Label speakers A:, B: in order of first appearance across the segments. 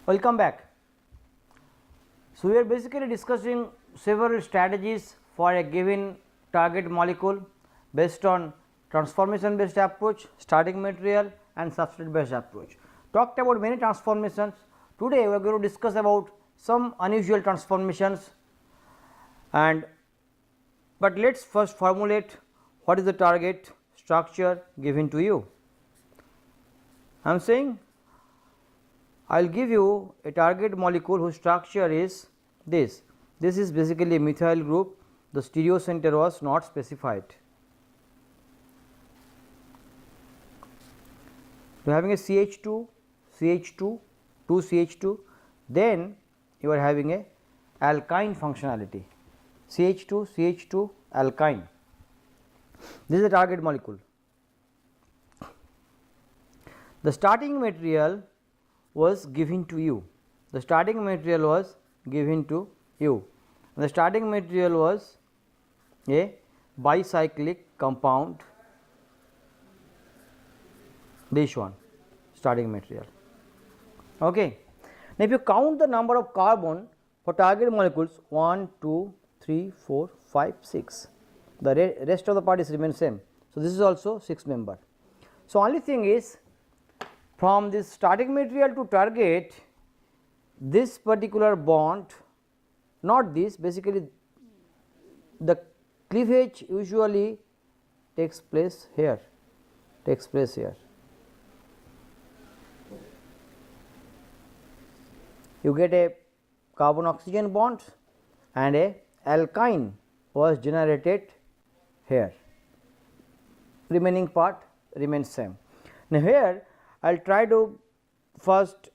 A: Welcome back. So, we are basically discussing several strategies for a given target molecule based on transformation based approach, starting material and substrate based approach. Talked about many transformations. Today, we are going to discuss about some unusual transformations, but let us first formulate what is the target structure given to you. I am saying I will give you a target molecule whose structure is this. This is basically a methyl group, the stereo center was not specified. You are having a CH2, CH2, 2 CH2, then you are having a alkyne functionality, CH2, CH2 alkyne. This is the target molecule. The starting material was given to you. The starting material was given to you. The starting material was a bicyclic compound, this one starting material. Okay. Now, if you count the number of carbon for target molecules 1, 2, 3, 4, 5, 6, the rest of the parties remain same. So, this is also 6 member. So, only thing is from this starting material to target, this particular bond, not this, basically the cleavage usually takes place here, You get a carbon oxygen bond and a alkyne was generated here, remaining part remains same. Now, here I will try to first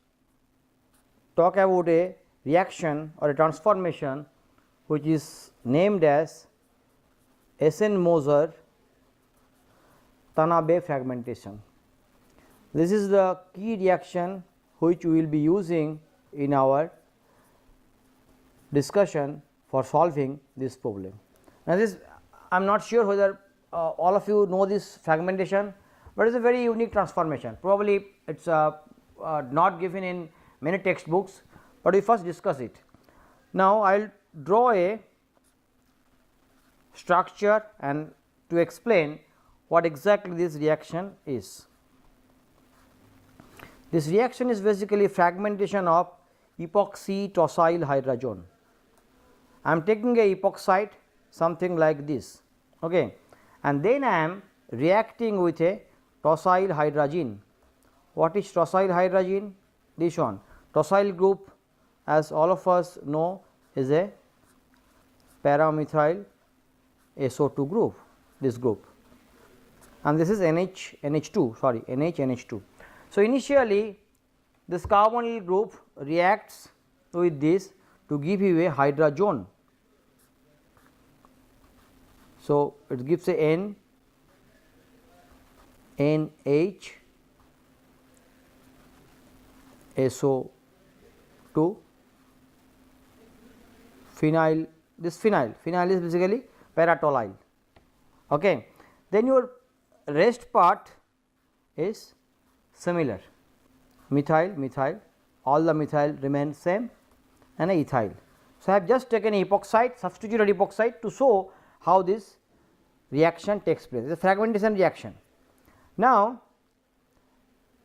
A: talk about a reaction or a transformation which is named as Essen-Moser-Tanabe fragmentation. This is the key reaction which we will be using in our discussion for solving this problem. Now, this I am not sure whether all of you know this fragmentation, but it is a very unique transformation. Probably it is not given in many textbooks, but we first discuss it. Now, I will draw a structure and to explain what exactly this reaction is. This reaction is basically fragmentation of epoxy tosyl hydrazone. I am taking a epoxide something like this, okay, and then I am reacting with a tosyl hydrazine. What is tosyl hydrazine? This one, tosyl group, as all of us know, is a paramethyl SO2 group, this group, and this is NH2, sorry, NH2. So, initially this carbonyl group reacts with this to give you a hydrazone. So, it gives a N, NH, SO2, phenyl, this phenyl is basically paratolulyl. Okay. Then your rest part is similar, methyl, all the methyl remain same and a ethyl. So, I have just taken epoxide, substituted epoxide to show how this reaction takes place, it is a fragmentation reaction. Now,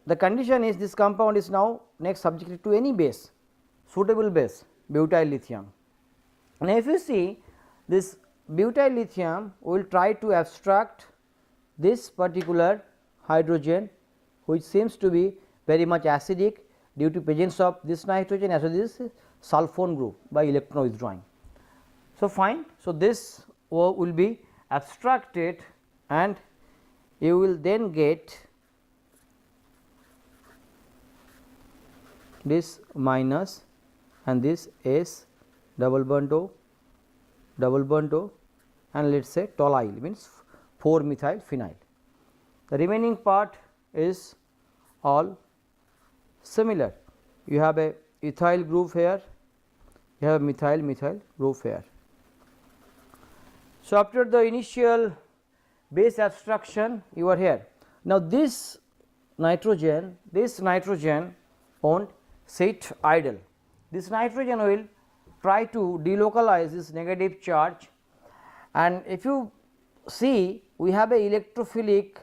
A: the condition is this compound is now next subjected to any base, suitable base, butyl lithium. Now, if you see this butyl lithium, we will try to abstract this particular hydrogen, which seems to be very much acidic due to presence of this nitrogen as well as this sulfone group by electron withdrawing. So, fine. So, this will be abstracted and you will then get this minus and this S double bond O and let us say tolulyl means 4 methyl phenyl. The remaining part is all similar. You have a ethyl group here, you have a methyl group here. So, after the initial base abstraction you are here. Now, this nitrogen won't sit idle. This nitrogen will try to delocalize this negative charge, and if you see, we have a electrophilic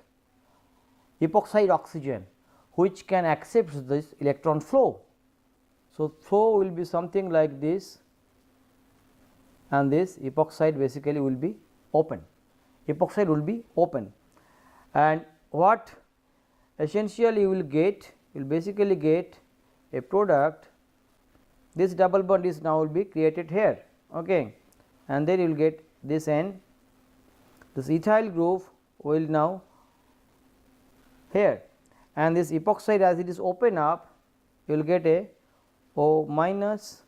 A: epoxide oxygen which can accept this electron flow. So, flow will be something like this, and this epoxide basically will be open, epoxide will be open, and what essentially you will get, you will basically get a product. This double bond is now will be created here, okay, and then you will get this end, this ethyl group will now here, and this epoxide as it is open up, you will get a O minus,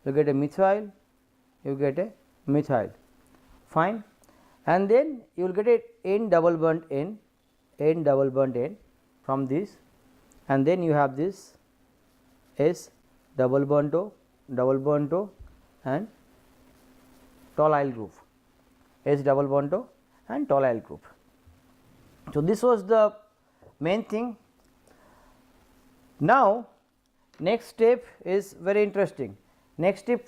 A: you get a methyl, you get a methyl, fine, and then you will get a N double bond N, N double bond N from this, and then you have this S double bond O and toluene group, S double bond O and toluene group. So, this was the main thing. Now, next step is very interesting. Next step,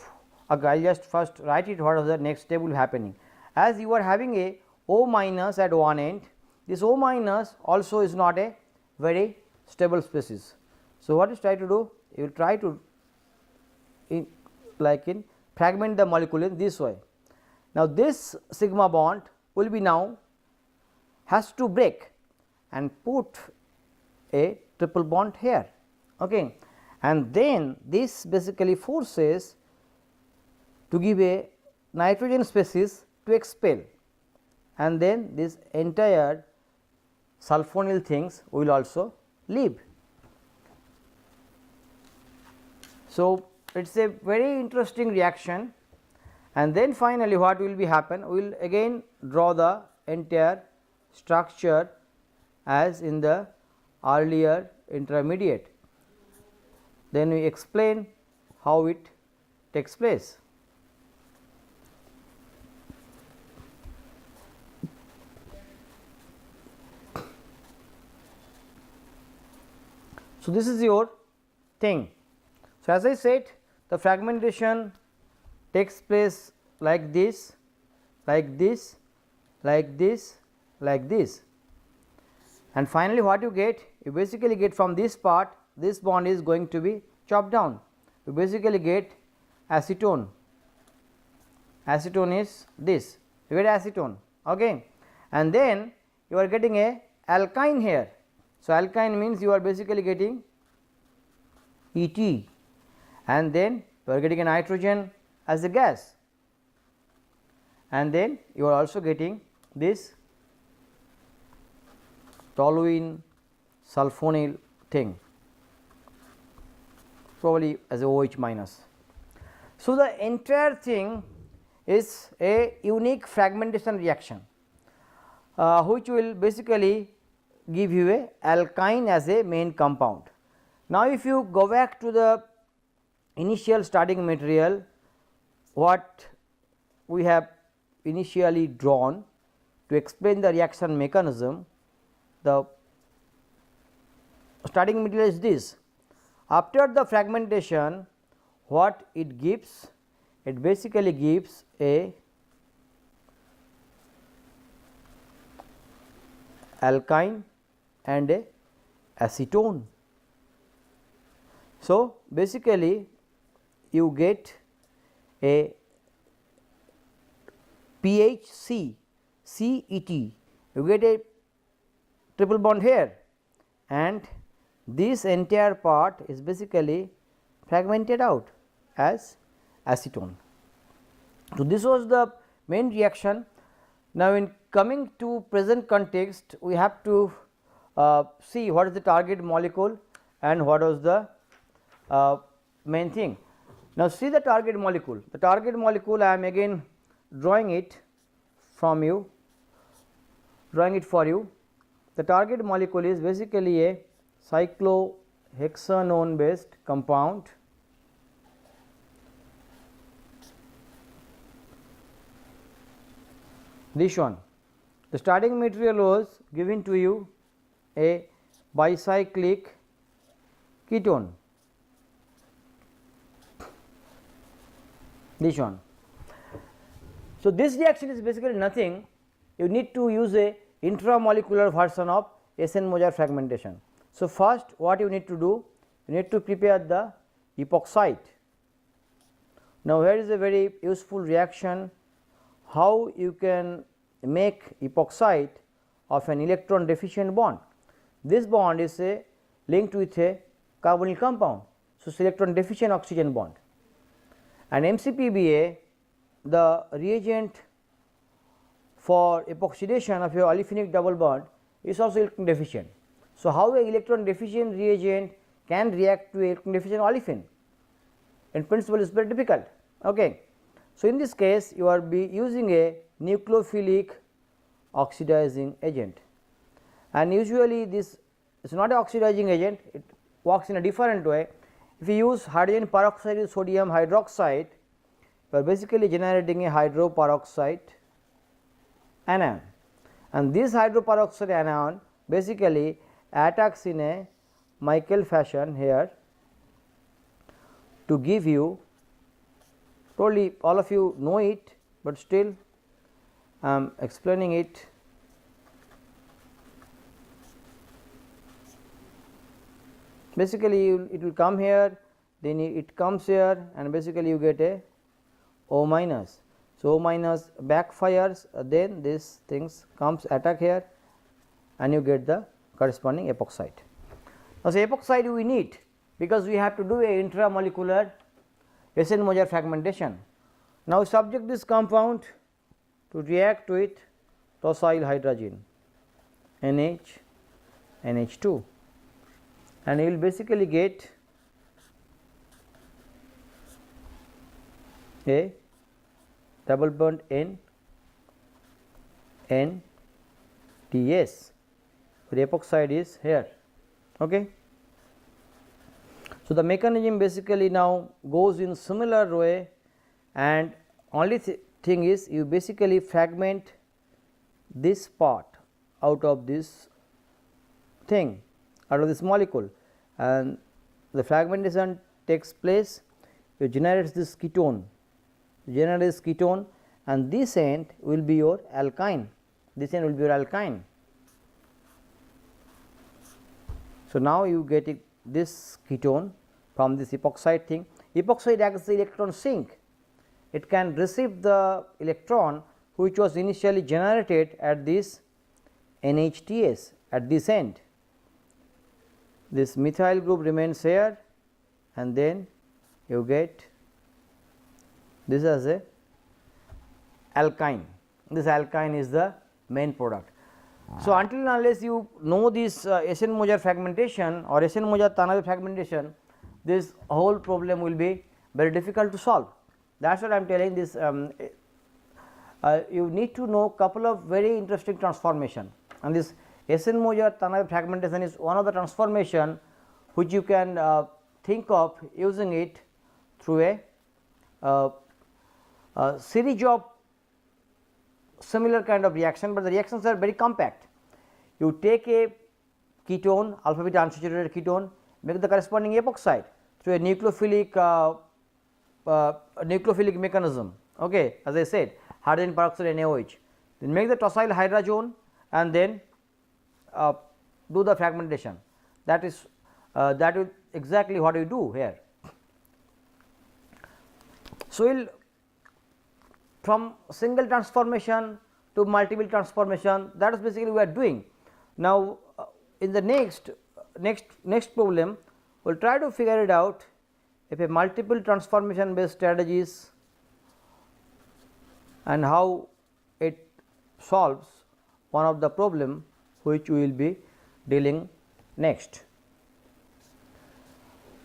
A: I will just first write it what is the next step will be happening. As you are having a O minus at one end, this O minus also is not a very stable species. So, what you try to do? You will try to fragment the molecule in this way. Now, this sigma bond will be now has to break and put a triple bond here, okay, and then this basically forces to give a nitrogen species to expel, and then this entire sulfonyl things will also leave. So, it is a very interesting reaction, and then finally what will be happen, we will again draw the entire structure as in the earlier intermediate, then we explain how it takes place. So, this is your thing. So, as I said, the fragmentation takes place like this, like this, like this, like this, and finally what you get? You basically get from this part, this bond is going to be chopped down. You basically get acetone. Acetone is this, you get acetone, okay, and then you are getting a alkyne here. So, alkyne means you are basically getting Et, and then you are getting a nitrogen as a gas, and then you are also getting this toluene sulfonyl thing, probably as a OH minus. So, the entire thing is a unique fragmentation reaction, which will basically give you a alkyne as a main compound. Now, if you go back to the initial starting material, what we have initially drawn to explain the reaction mechanism, the starting material is this. After the fragmentation, what it gives? It basically gives a alkyne and a acetone. So, basically you get a PHC CET, you get a triple bond here, and this entire part is basically fragmented out as acetone. So, this was the main reaction. Now, in coming to present context, we have to see what is the target molecule and what was the main thing. Now, see the target molecule. The target molecule I am again drawing it from you, drawing it for you. The target molecule is basically a cyclohexanone based compound, this one. The starting material was given to you a bicyclic ketone. this one. So, this reaction is basically nothing, you need to use a intramolecular version of SN-Moser fragmentation. So, first what you need to do, you need to prepare the epoxide. Now, here is a very useful reaction, how you can make epoxide of an electron deficient bond. This bond is linked with a carbonyl compound. So, electron deficient oxygen bond, and MCPBA, the reagent for epoxidation of your olefinic double bond, is also electron deficient. So, how a electron deficient reagent can react to a electron deficient olefin? In principle, it is very difficult. Okay. So, in this case you are using a nucleophilic oxidizing agent, and usually this is not an oxidizing agent, it works in a different way. If you use hydrogen peroxide with sodium hydroxide, you are basically generating a hydroperoxide anion, and this hydroperoxide anion basically attacks in a Michael fashion here to give you, probably all of you know it, but still I am explaining it. Basically it will come here, then it comes here, and basically you get a O minus. So, O minus backfires, then this things comes attack here, and you get the corresponding epoxide. Now, so epoxide we need because we have to do a intramolecular SN-Moser fragmentation. Now, subject this compound to react with tosyl hydrogen NH2, and you will basically get a double bond NTS. The epoxide is here. Okay. So, the mechanism basically now goes in similar way, and only thing is you basically fragment this part out of this thing, out of this molecule, and the fragmentation takes place, you generate this ketone, and this end will be your alkyne, this end will be your alkyne. So, now you get this ketone from this epoxide thing. Epoxide acts as the electron sink, it can receive the electron which was initially generated at this NHTS at this end. This methyl group remains here, and then you get this as a alkyne. This alkyne is the main product. So, until and unless you know this SN-Moser fragmentation or SN-Moser-Tanabe fragmentation, this whole problem will be very difficult to solve. That is what I am telling this. You need to know couple of very interesting transformation, and this SN-Moser-Tanabe fragmentation is one of the transformation which you can think of using it through a series of similar kind of reaction, but the reactions are very compact. You take a ketone, alpha beta unsaturated ketone, make the corresponding epoxide through a nucleophilic mechanism. Okay, as I said, hydrogen peroxide NaOH, then make the tosyl hydrazone, and then do the fragmentation. That is exactly what we do here. So, we will from single transformation to multiple transformation, that is basically we are doing. Now, in the next problem we will try to figure it out if a multiple transformation based strategies and how it solves one of the problem which we will be dealing next.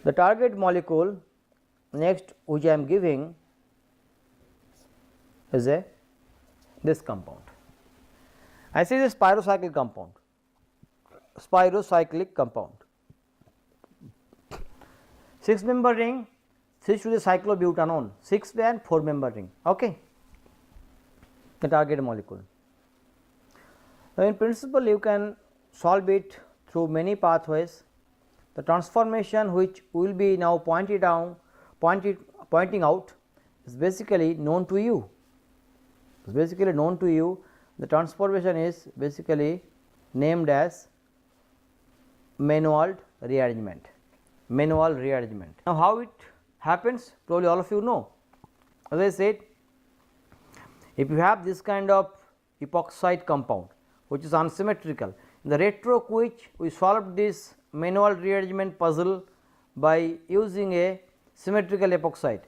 A: The target molecule next which I am giving is this compound. I say this pyrocyclic compound, 6 member ring switch to the cyclobutanone, 6 and 4 member ring. Okay. The target molecule. Now, in principle you can solve it through many pathways. The transformation which we will be now pointing out is basically known to you. It's basically known to you. The transformation is basically named as Manual rearrangement. Manual rearrangement. Now, how it happens? Probably all of you know. As I said, if you have this kind of epoxide compound which is unsymmetrical, in the retro quiz we solved this manual rearrangement puzzle by using a symmetrical epoxide.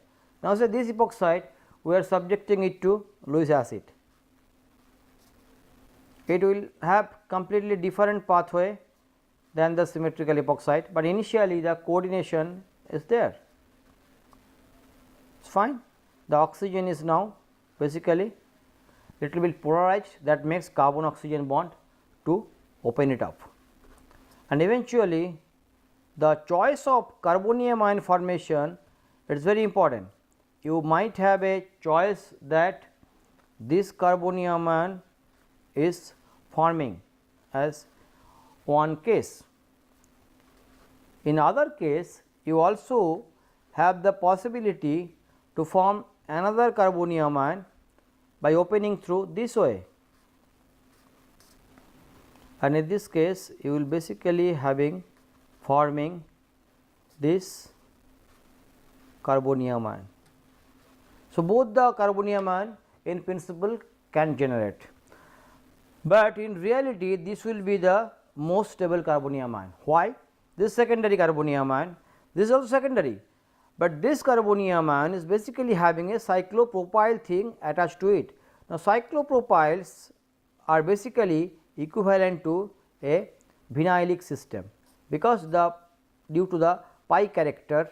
A: Now, say this epoxide we are subjecting it to Lewis acid. It will have completely different pathway than the symmetrical epoxide, but initially the coordination is there. It is fine. The oxygen is now basically little bit polarized, that makes carbon oxygen bond to open it up, and eventually the choice of carbonium formation, it is very important. You might have a choice that this carbonium is forming as one case. In other case, you also have the possibility to form another carbonium by opening through this way, and in this case you will basically forming this carbonium ion. So, both the carbonium ion in principle can generate, but in reality this will be the most stable carbonium ion. Why? This secondary carbonium ion, this is also secondary, but this carbonium ion is basically having a cyclopropyl thing attached to it. Now, cyclopropyls are basically equivalent to a vinylic system, because due to the pi character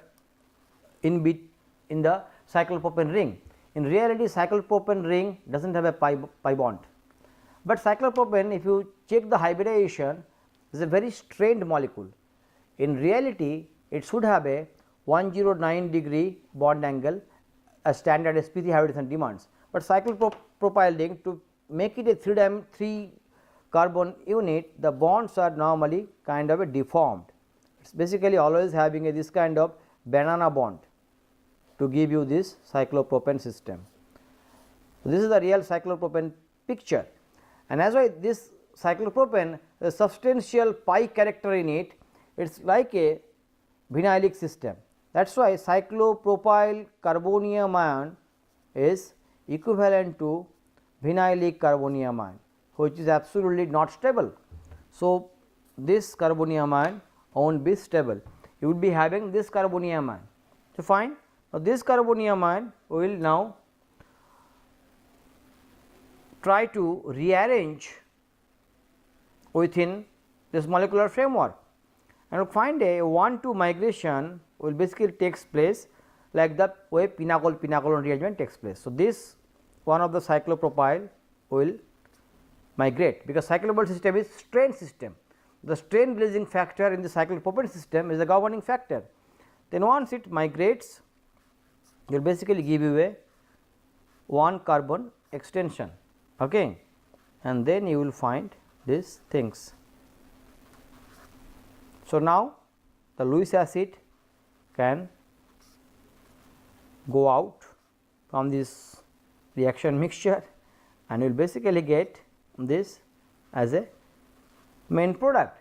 A: in the cyclopropane ring. In reality, cyclopropane ring does not have a pi bond, but cyclopropane, if you check the hybridization, is a very strained molecule. In reality, it should have a 109 degree bond angle as standard sp3 hybridization demands, but cyclopropyl ring, to make it a 3 carbon unit, the bonds are normally kind of a deformed. It is basically always having this kind of banana bond to give you this cyclopropane system. So, this is the real cyclopropane picture, and as why this cyclopropane, the substantial pi character in it, it is like a vinylic system. That is why cyclopropyl carbonium ion is equivalent to vinylic carbonium ion, which is absolutely not stable. So, this carbonium ion won't be stable, you would be having this carbonium ion. So, fine. Now, this carbonium ion we will now try to rearrange within this molecular framework, and we find a 1-2 migration will basically takes place like the way pinacol rearrangement takes place. So, this one of the cyclopropyl will migrate, because cyclopropyl system is strain system. The strain releasing factor in the cyclopropane system is the governing factor. Then once it migrates, it will basically give you a 1 carbon extension, okay, and then you will find these things. So, now the Lewis acid can go out from this reaction mixture, and you will basically get this as a main product.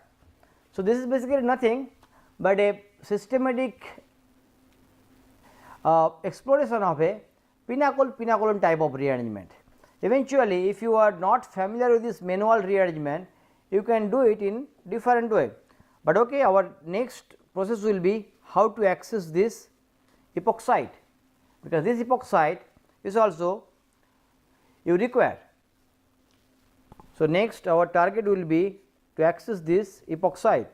A: So, this is basically nothing but a systematic exploration of a pinacol type of rearrangement. Eventually, if you are not familiar with this manual rearrangement, you can do it in different way, but okay, our next process will be how to access this epoxide, because this epoxide is also you require. So, next our target will be to access this epoxide,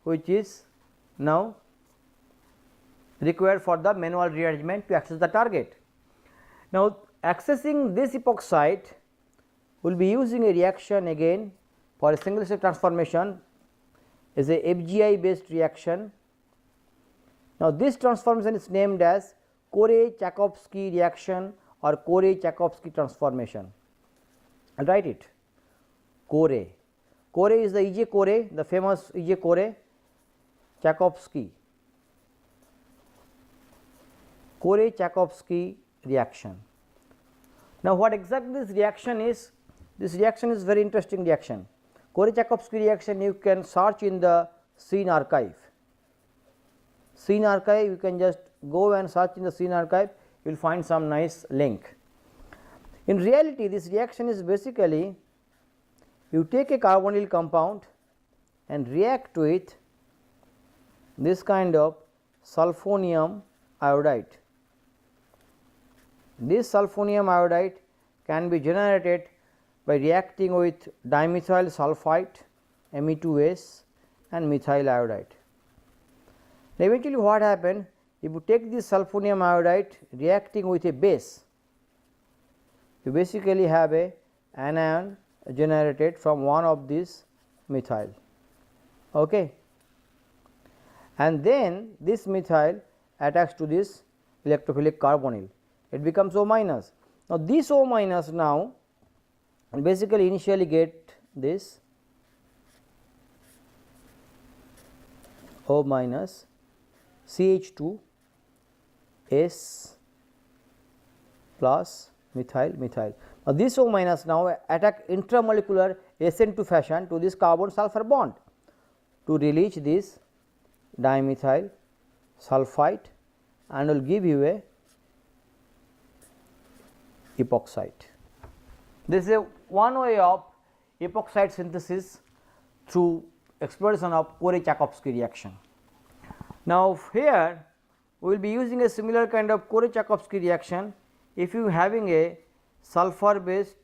A: which is now required for the manual rearrangement to access the target. Now, accessing this epoxide will be using a reaction again for a single step transformation, is a FGI based reaction. Now, this transformation is named as Corey-Chakhovsky reaction or Corey-Chakhovsky transformation. I will write it. Corey. Corey is the E. J. Corey, the famous E. J. Corey. Chakhovsky. Corey-Chakhovsky reaction. Now, what exactly this reaction is? This reaction is very interesting reaction. Korsakoffsky reaction you can search in the Scene archive. Scene archive, you can just go and search in the Scene archive, you will find some nice link. In reality, this reaction is basically you take a carbonyl compound and react with this kind of sulfonium iodide. This sulfonium iodide can be generated by reacting with dimethyl sulfite Me2S and methyl iodide. Now, eventually what happens, if you take this sulfonium iodide reacting with a base, you basically have a anion generated from one of these methyl, okay. And then this methyl attacks to this electrophilic carbonyl, it becomes O minus. Now, this O minus now basically initially get this O minus CH2 S plus methyl. Now, this O minus now attack intramolecular SN2 fashion to this carbon sulfur bond to release this dimethyl sulfite and will give you a epoxide. This is a one way of epoxide synthesis through exploration of Korsakoffsky reaction. Now, here we will be using a similar kind of Korsakoffsky reaction if you having a sulfur based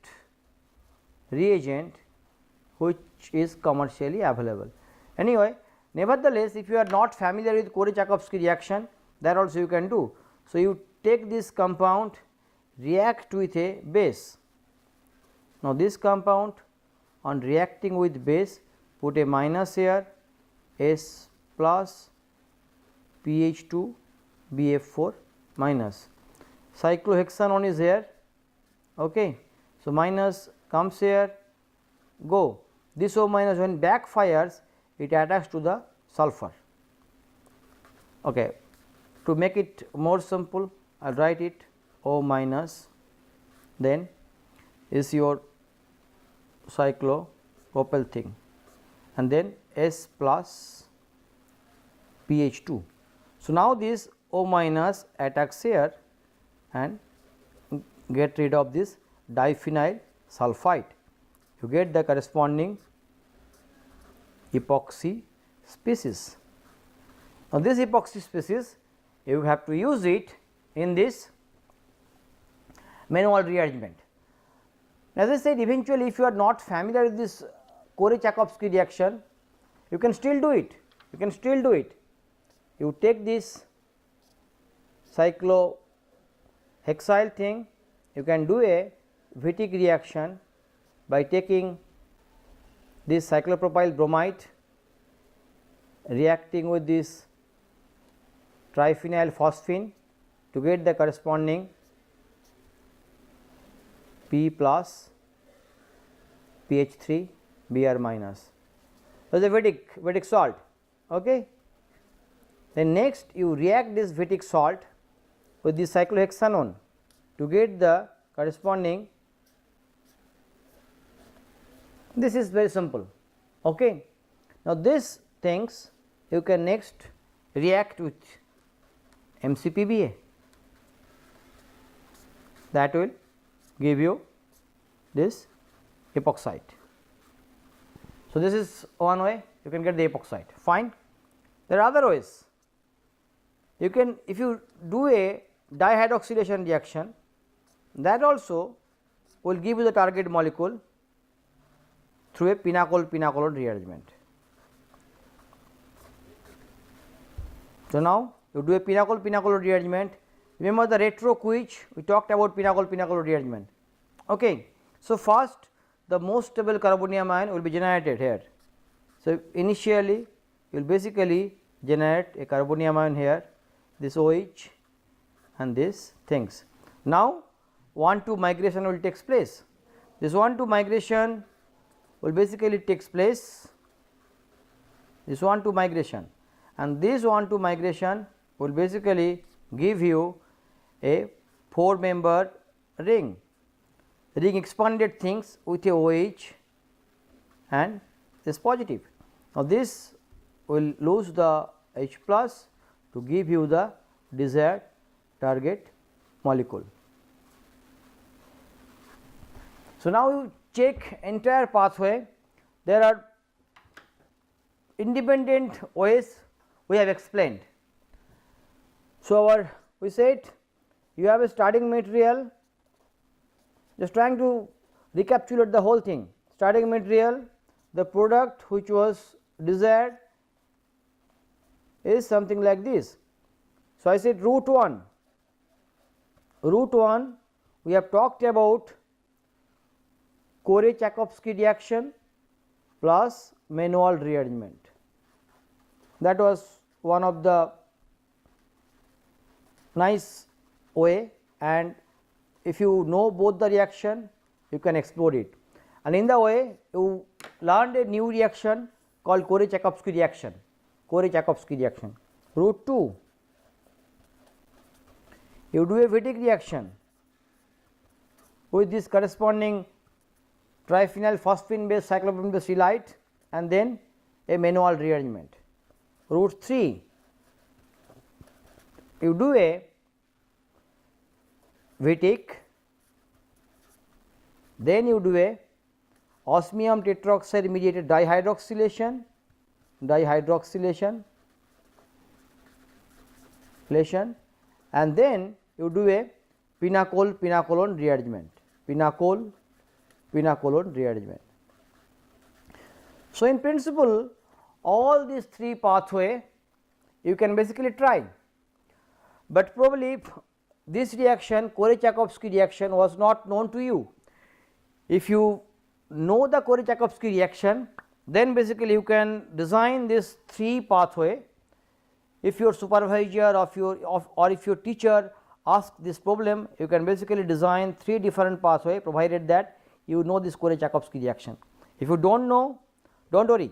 A: reagent which is commercially available. Anyway, nevertheless, if you are not familiar with Korsakoffsky reaction, that also you can do. So, you take this compound, react with a base. Now, this compound on reacting with base, put a minus here, S plus PH2 BF4 minus, cyclohexanone is here, okay. So, minus comes here, go, this O minus when backfires it attacks to the sulfur, okay. To make it more simple, I will write it O minus, then is your cyclopropyl thing, and then S plus PH2. So, now this O minus attacks here and get rid of this diphenyl sulfite, you get the corresponding epoxy species. Now, this epoxy species you have to use it in this manual rearrangement. As I said, eventually if you are not familiar with this Korsakoffsky reaction, you can still do it, you take this cyclohexyl thing, you can do a Wittig reaction by taking this cyclopropyl bromide reacting with this triphenyl phosphine to get the corresponding P plus PH3 Br minus. So, the Wittig salt, okay. Then next you react this Wittig salt with the cyclohexanone to get the corresponding, this is very simple, okay. Now, these things you can next react with MCPBA, that will give you this epoxide. So, this is one way you can get the epoxide, fine. There are other ways. You can, if you do a dihydroxylation reaction, that also will give you the target molecule through a pinacol-pinacolone rearrangement. So, now you do a pinacol-pinacolone rearrangement. Remember the retro quiz, we talked about pinacol-pinacolone rearrangement, okay. So, first the most stable carbonium ion will be generated here. So, initially you will basically generate a carbonium ion here, this OH and these things. Now, 1,2 migration will takes place. This 1,2 migration will basically takes place, this 1,2 migration, and this 1,2 migration will basically give you a 4 member ring. Ring expanded things with a OH and is positive. Now, this will lose the H plus to give you the desired target molecule. So, now you check entire pathway. There are independent ways we have explained. So, we said you have a starting material, just trying to recapitulate the whole thing. Starting material, the product which was desired is something like this. So, I said route 1, we have talked about Corey-Chaykovsky reaction plus manual rearrangement. That was one of the nice way, and if you know both the reaction you can explore it, and in the way you learned a new reaction called Corey-Chaykovsky reaction. Route 2, you do a Wittig reaction with this corresponding triphenyl phosphine based cyclopentane based halide and then a manual rearrangement. Route 3, you do a Wittig, then you do a osmium tetroxide mediated dihydroxylation, and then you do a pinacol rearrangement, So, in principle all these 3 pathway you can basically try, but probably this reaction Corey-Chaykovsky reaction was not known to you. If you know the Corey-Chaykovsky reaction, then basically you can design this 3 pathway. If your supervisor or if your teacher asks this problem, you can basically design 3 different pathway, provided that you know this Corey-Chaykovsky reaction. If you do not know, do not worry,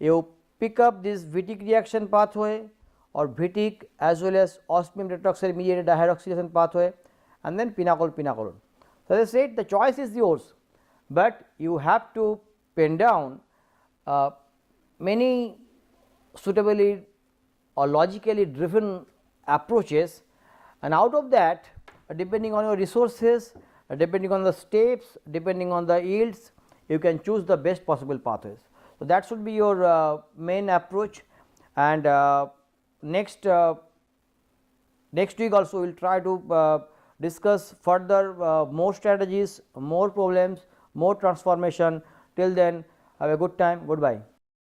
A: you pick up this Wittig reaction pathway or Wittig as well as osmium tetroxide mediated dihydroxylation pathway, and then pinacol. So, as I said, the choice is yours, but you have to pen down many suitably or logically driven approaches, and out of that, depending on your resources, depending on the steps, depending on the yields, you can choose the best possible pathways. So, that should be your main approach, and next week also we will try to discuss further more strategies, more problems, more transformation. Till then, have a good time. Goodbye.